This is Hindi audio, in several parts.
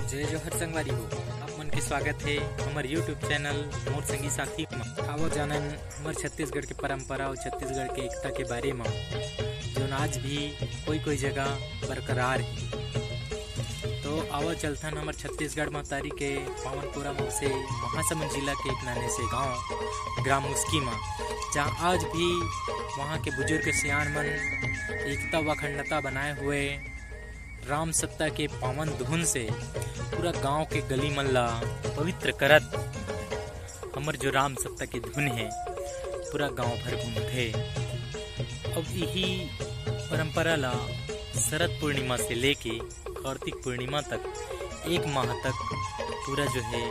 जय जोहर संगवारी हो आप मन के स्वागत है हमारे यूट्यूब चैनल मोर संगी साथी में। आवो जानन हमारे छत्तीसगढ़ के परंपरा और छत्तीसगढ़ के एकता के बारे में जो आज भी कोई जगह बरकरार है। तो आवो चलथन हमारे छत्तीसगढ़ महतारी के पावनपुरा में से महासमुंद जिला के एक नाने से गांव ग्राम मुस्की में, जहाँ आज भी वहाँ के बुजुर्ग सियान मन एकता व अखंडता बनाए हुए राम सत्ता के पावन धुन से पूरा गांव के गली मल्ला पवित्र करत हमर जो राम सत्ता की धुन है पूरा गांव भर घूमते। अब यही परंपरा ला शरद पूर्णिमा से लेके कार्तिक पूर्णिमा तक एक माह तक पूरा जो है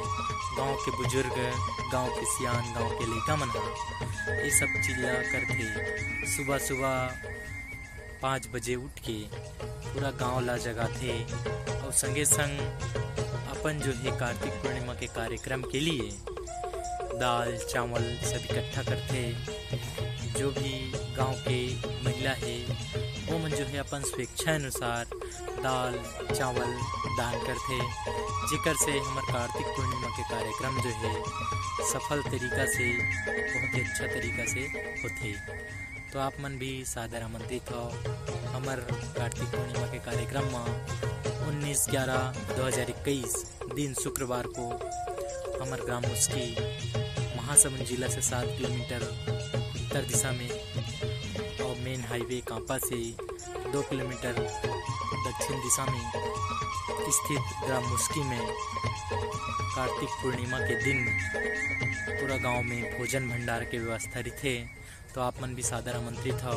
गांव के बुजुर्ग, गांव के सियान, गांव के लड़का मन ये सब चीज़ करते। सुबह सुबह 5 बजे उठ के पूरा गांव ला जगाते और संगे संग अपन जो है कार्तिक पूर्णिमा के कार्यक्रम के लिए दाल चावल सब इकट्ठा करते। जो भी गांव के महिला है वो मन जो है अपन स्वेच्छा अनुसार दाल चावल दान करते, जिकर से हमारे कार्तिक पूर्णिमा के कार्यक्रम जो है सफल तरीका से बहुत ही अच्छा तरीका से होते। तो आप मन भी सादर आमंत्रित हो हमार कार्तिक पूर्णिमा के कार्यक्रम में 19/11/2021 दिन शुक्रवार को हमार ग्राम मुस्की महासमुंद जिला से 7 किलोमीटर उत्तर दिशा में और मेन हाईवे कांपा से 2 किलोमीटर दक्षिण दिशा में स्थित ग्राम मुस्की में कार्तिक पूर्णिमा के दिन पूरा गांव में भोजन भंडार के व्यवस्था रही। तो आप मन भी सादर आमंत्रित हो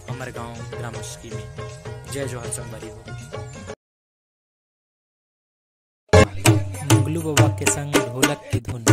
हमारे गांव ग्राम मुस्की में। जय जोहर संगवारी हो। मुगलू बाबा के संग ढोलक की धुन।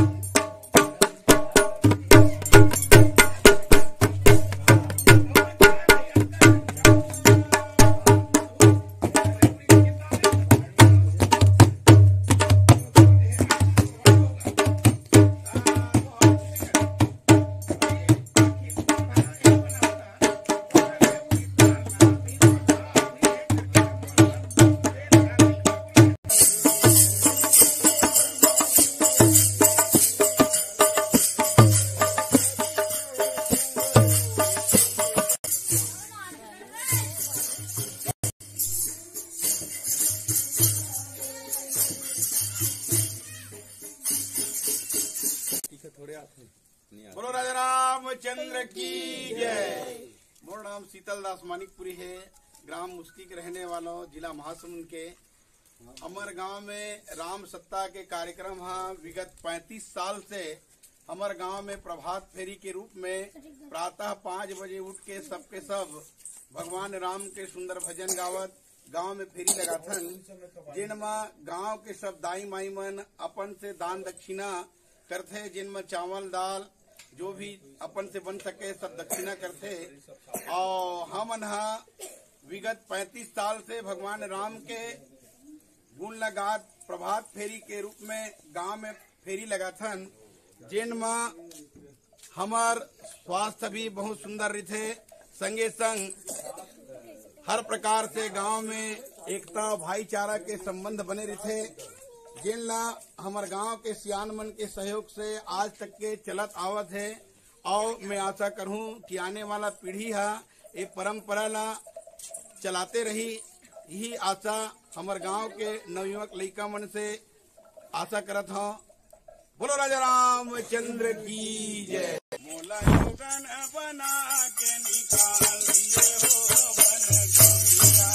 बोलो राजा रामचंद्र की जय। मोर नाम शीतल दास मानिकपुरी है, ग्राम मुस्की के रहने वालों, जिला महासमुंद के। हमारे गांव में राम सत्ता के कार्यक्रम विगत 35 साल से हमारे गांव में प्रभात फेरी के रूप में प्रातः 5 बजे उठ के सबके सब भगवान राम के सुंदर भजन गावत गांव में फेरी लगाथन, जिनमें गांव के सब दाई माई मन अपन से दान दक्षिणा करते, जिनमें चावल दाल जो भी अपन से बन सके सब दक्षिणा करते। और हमन विगत 35 साल से भगवान राम के गुण लगात प्रभात फेरी के रूप में गांव में फेरी लगाथन, जिनमें हमार स्वास्थ्य भी बहुत सुंदर रहते। संगे संग हर प्रकार से गांव में एकता भाईचारा के संबंध बने रहते, जिनला हमार गांव के सियान मन के सहयोग से आज तक के चलत आवत है। और मैं आशा करूं कि आने वाला पीढ़ी ये परंपरा ला चलाते रही। यही आशा हमार गांव के नवयुवक लड़का मन से आशा करत हूं। बोलो राजा रामचंद्र की जय। मोला योगन बना के निकाल दिए हो बन जोगिया।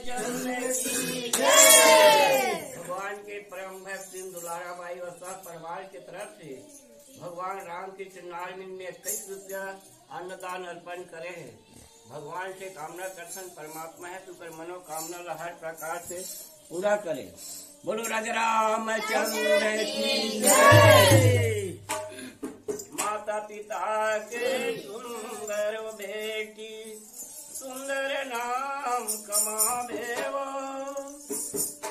रामचंद्र की जय। भगवान के परम भक्त दुलारा बाई और सब परिवार की तरफ से भगवान राम के चरणारविंद में 21 रुपया अन्नदान अर्पण करे हैं। भगवान से कामना करसन परमात्मा है तो कर मनोकामना हर प्रकार से पूरा करे। बोलो राजा रामचंद्र की जय। माता पिता के सुंदर बेटी सुंदर नाम कमावेवो।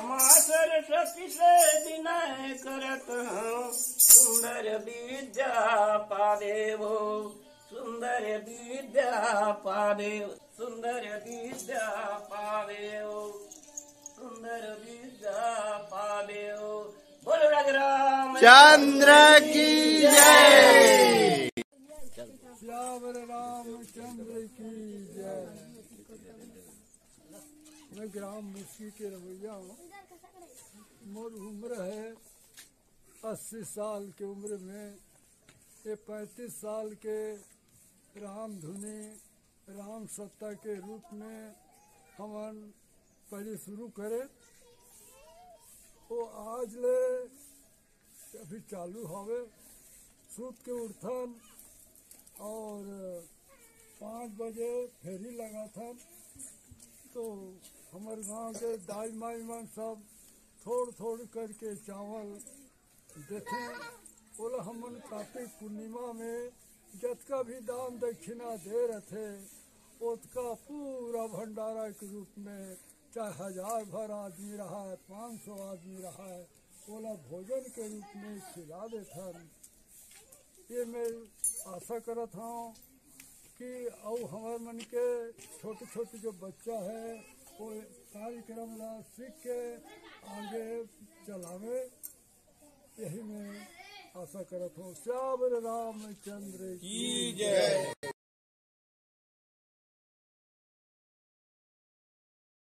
माँ सरस्वती से विनय करत हूँ सुंदर विद्या पावेवो। सुंदर विद्या पावेवो। सुंदर विद्या पावेवो। सुंदर विद्या पावेवो। बोलो राजा रामचंद्र की जय। श्यावर रामचंद्र की जय। मैं ग्राम मुस्की के रवैया हूँ। मोर उम्र है 80 साल की उम्र में ये 35 साल के राम धुनी राम सत्ता के रूप में हमन पहले शुरू करे। वो आज ले अभी चालू हवे। सूत के उठन और 5 बजे फेरी लगा था तो हमारे गांव के दाई माई मन सब थोड़ करके चावल देते। बोला हमन कार्तिक पूर्णिमा में जतका भी दान दक्षिणा दे रहे उसका पूरा भंडारा के रूप में चाहे 1000 भर आदमी रहा है 500 आदमी रहा है बोला भोजन के रूप में खिला देता। ये मैं आशा करत हूँ कि और हमारे मन के छोटे छोटे जो बच्चा है वो कार्यक्रम ला सीख के आगे चलावे। यही मैं आशा करत हूँ। श्यावर रामचंद्र की जय।